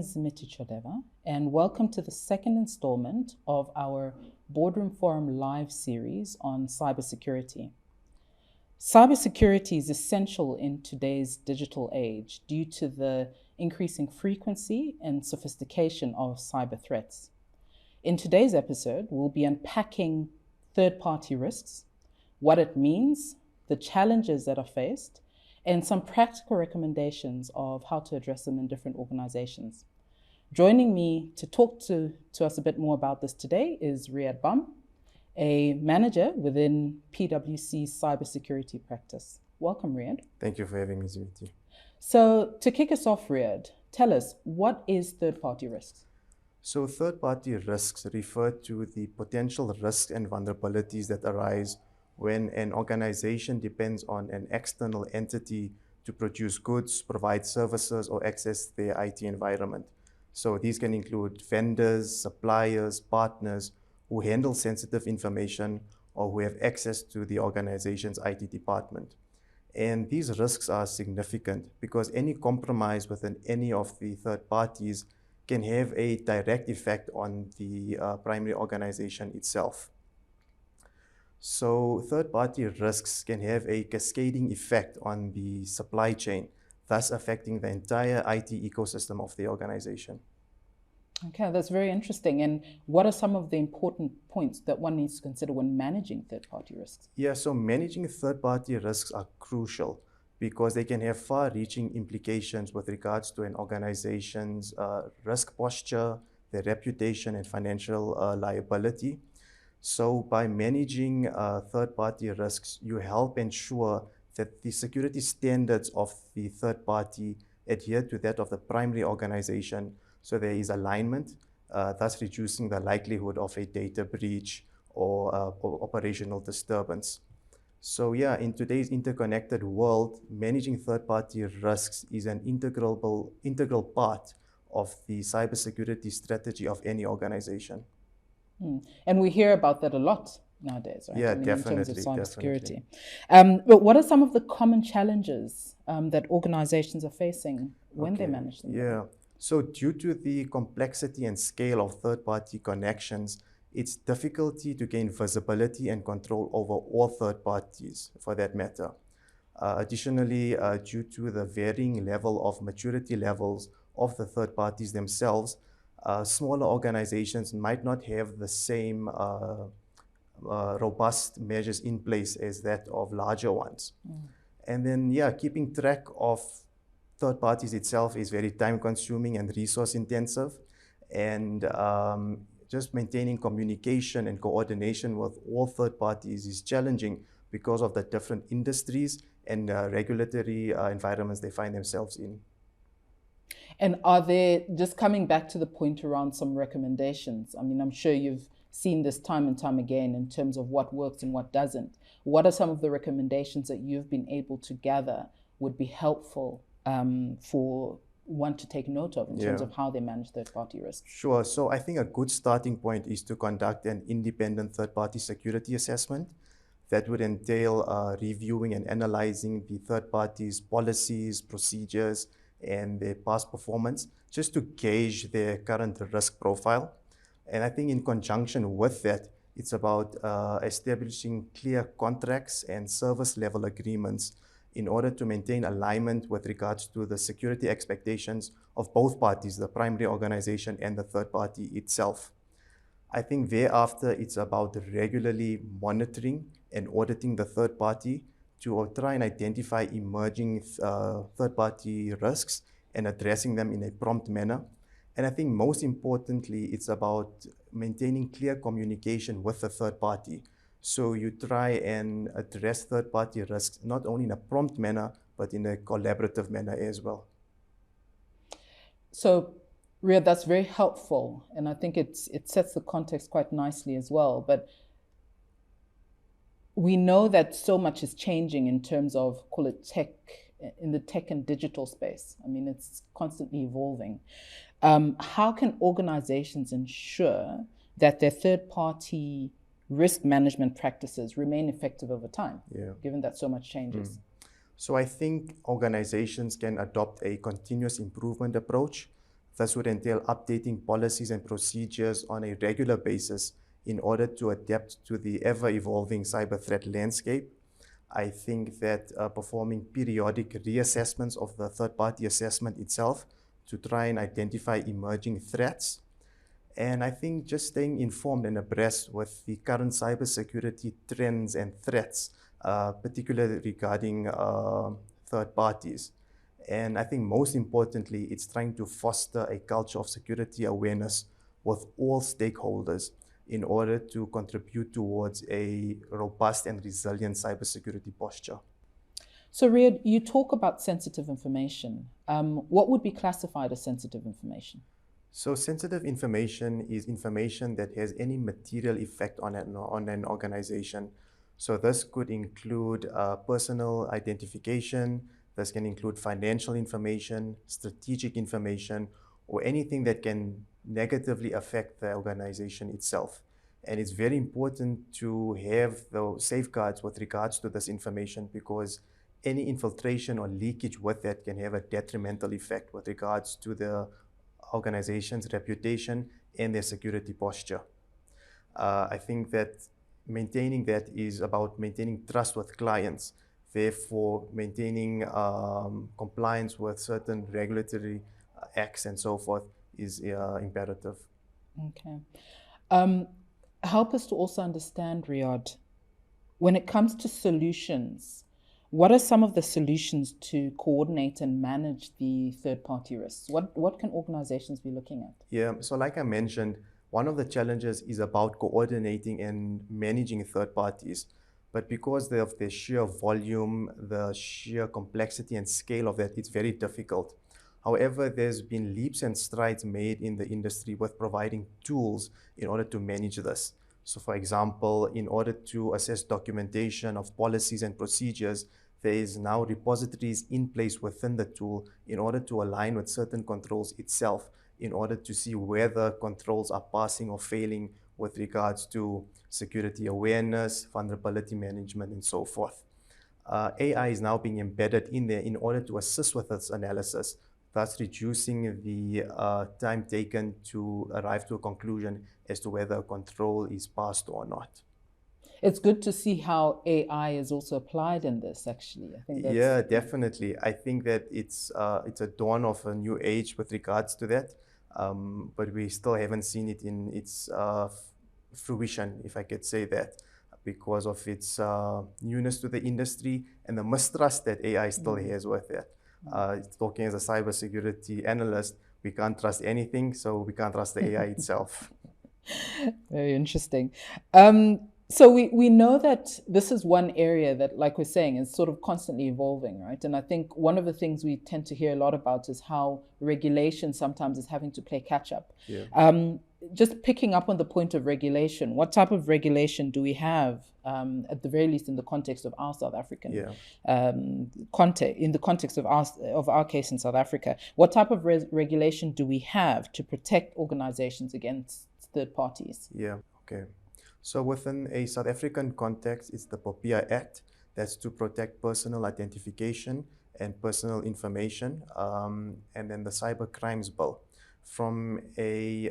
is Zimiti Chodeva, and welcome to the second installment of our Boardroom Forum live series on cybersecurity. Cybersecurity is essential in today's digital age due to the increasing frequency and sophistication of cyber threats. In today's episode, we'll be unpacking third-party risks, what it means, the challenges that are faced, and some practical recommendations of how to address them in different organizations. Joining me to talk to us a bit more about this today is Riyaadh Bham, a manager within PwC's cybersecurity practice. Welcome, Riyaadh. Thank you for having me, Zimiti. So to kick us off, Riyaadh, tell us, what is third-party risks? So third-party risks refer to the potential risks and vulnerabilities that arise when an organization depends on an external entity to produce goods, provide services, or access their IT environment. So these can include vendors, suppliers, partners who handle sensitive information or who have access to the organization's IT department. And these risks are significant because any compromise within any of the third parties can have a direct effect on the primary organization itself. So third-party risks can have a cascading effect on the supply chain, thus affecting the entire IT ecosystem of the organization. Okay, that's very interesting. And what are some of the important points that one needs to consider when managing third-party risks? Yeah, so managing third-party risks are crucial because they can have far-reaching implications with regards to an organization's risk posture, their reputation, and financial liability. So by managing third-party risks, you help ensure that the security standards of the third party adhere to that of the primary organization, so there is alignment, thus reducing the likelihood of a data breach or operational disturbance. So yeah, in today's interconnected world, managing third-party risks is an integral part of the cybersecurity strategy of any organization. And we hear about that a lot nowadays, right? Yeah, definitely. In terms of cybersecurity. But what are some of the common challenges that organizations are facing when they manage them? Yeah, so due to the complexity and scale of third-party connections, it's difficulty to gain visibility and control over all third parties, for that matter. Additionally, due to the varying level of maturity levels of the third parties themselves, smaller organizations might not have the same robust measures in place as that of larger ones. And then, yeah, keeping track of third parties itself is very time consuming and resource intensive. And just maintaining communication and coordination with all third parties is challenging because of the different industries and regulatory environments they find themselves in. And are there, just coming back to the point around some recommendations, I mean, I'm sure you've seen this time and time again in terms of what works and what doesn't. What are some of the recommendations that you've been able to gather would be helpful for one to take note of in terms of how they manage third-party risks? Sure. So I think a good starting point is to conduct an independent third-party security assessment. That would entail reviewing and analyzing the third party's policies, procedures, and their past performance, just to gauge their current risk profile. And I think in conjunction with that, it's about establishing clear contracts and service level agreements in order to maintain alignment with regards to the security expectations of both parties, the primary organization and the third party itself. I think thereafter, it's about regularly monitoring and auditing the third party to try and identify emerging third-party risks and addressing them in a prompt manner. And I think most importantly, it's about maintaining clear communication with the third party. So you try and address third-party risks not only in a prompt manner, but in a collaborative manner as well. So, Riyaadh, that's very helpful. And I think it sets the context quite nicely as well. But we know that so much is changing in terms of, call it tech, in the tech and digital space. I mean, it's constantly evolving. How can organizations ensure that their third-party risk management practices remain effective over time, given that so much changes? So I think organizations can adopt a continuous improvement approach This would entail updating policies and procedures on a regular basis in order to adapt to the ever-evolving cyber threat landscape. I think that performing periodic reassessments of the third-party assessment itself to try and identify emerging threats. And I think just staying informed and abreast with the current cybersecurity trends and threats, particularly regarding third parties. And I think most importantly, it's trying to foster a culture of security awareness with all stakeholders in order to contribute towards a robust and resilient cybersecurity posture. So Riyaadh, you talk about sensitive information. What would be classified as sensitive information? So sensitive information is information that has any material effect on an organization. So this could include personal identification, this can include financial information, strategic information, or anything that can negatively affect the organization itself. And it's very important to have those safeguards with regards to this information, because any infiltration or leakage with that can have a detrimental effect with regards to the organization's reputation and their security posture. I think that maintaining that is about maintaining trust with clients, therefore maintaining compliance with certain regulatory acts and so forth is imperative. Okay. Help us to also understand, Riyaadh, when it comes to solutions, what are some of the solutions to coordinate and manage the third-party risks? What can organizations be looking at? Yeah, so like I mentioned, one of the challenges is about coordinating and managing third parties. But because of the sheer volume, the sheer complexity and scale of that, it's very difficult. However, there's been leaps and strides made in the industry with providing tools in order to manage this. So for example, in order to assess documentation of policies and procedures, there is now repositories in place within the tool in order to align with certain controls itself, in order to see whether controls are passing or failing with regards to security awareness, vulnerability management, and so forth. AI is now being embedded in there in order to assist with this analysis, thus reducing the time taken to arrive to a conclusion as to whether a control is passed or not. It's good to see how AI is also applied in this, actually. I think that's... Yeah, definitely. I think that it's a dawn of a new age with regards to that, but we still haven't seen it in its fruition, if I could say that, because of its newness to the industry and the mistrust that AI still has with it. Talking as a cybersecurity analyst, we can't trust anything, so we can't trust the AI itself. Very interesting. So we know that this is one area that, like we're saying, is sort of constantly evolving, right? And I think one of the things we tend to hear a lot about is how regulation sometimes is having to play catch up. Yeah. Just picking up on the point of regulation, what type of regulation do we have, at the very least in the context of our South African context, in the context of our case in South Africa? What type of regulation do we have to protect organizations against third parties? Yeah, okay. So within a South African context, it's the POPIA Act, that's to protect personal identification and personal information, and then the Cyber Crimes Bill. From a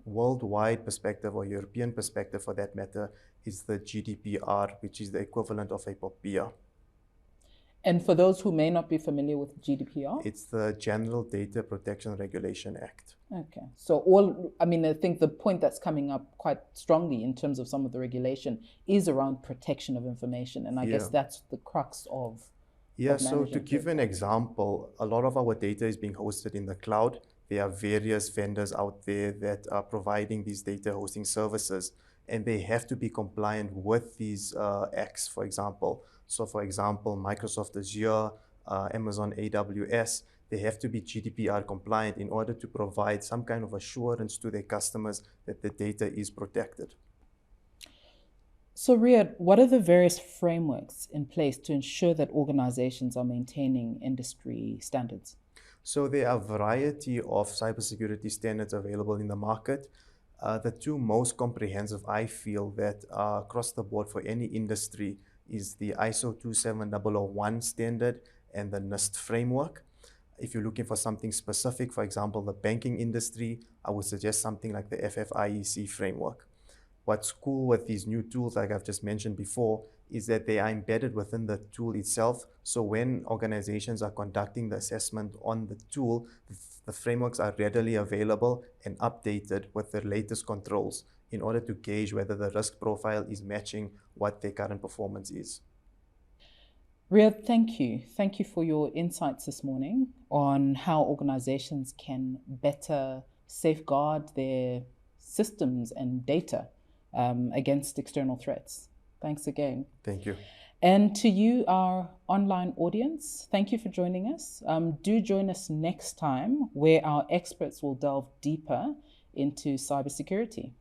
worldwide perspective, or European perspective for that matter, is the GDPR, which is the equivalent of a POPIA. And for those who may not be familiar with GDPR? It's the General Data Protection Regulation Act. Okay. So I think the point that's coming up quite strongly in terms of some of the regulation is around protection of information. And I guess that's the crux of so to give an example, a lot of our data is being hosted in the cloud. There are various vendors out there that are providing these data hosting services, and they have to be compliant with these acts, for example. So for example, Microsoft Azure, Amazon AWS, they have to be GDPR compliant in order to provide some kind of assurance to their customers that the data is protected. So Riyaadh, what are the various frameworks in place to ensure that organizations are maintaining industry standards? So there are a variety of cybersecurity standards available in the market. The two most comprehensive, I feel, that are across the board for any industry is the ISO 27001 standard and the NIST framework. If you're looking for something specific, for example, the banking industry, I would suggest something like the FFIEC framework. What's cool with these new tools, like I've just mentioned before, is that they are embedded within the tool itself. So when organizations are conducting the assessment on the tool, the frameworks are readily available and updated with the latest controls in order to gauge whether the risk profile is matching what their current performance is. Riyaadh, thank you. Thank you for your insights this morning on how organizations can better safeguard their systems and data against external threats. Thanks again. Thank you. And to you, our online audience, thank you for joining us. Do join us next time where our experts will delve deeper into cybersecurity.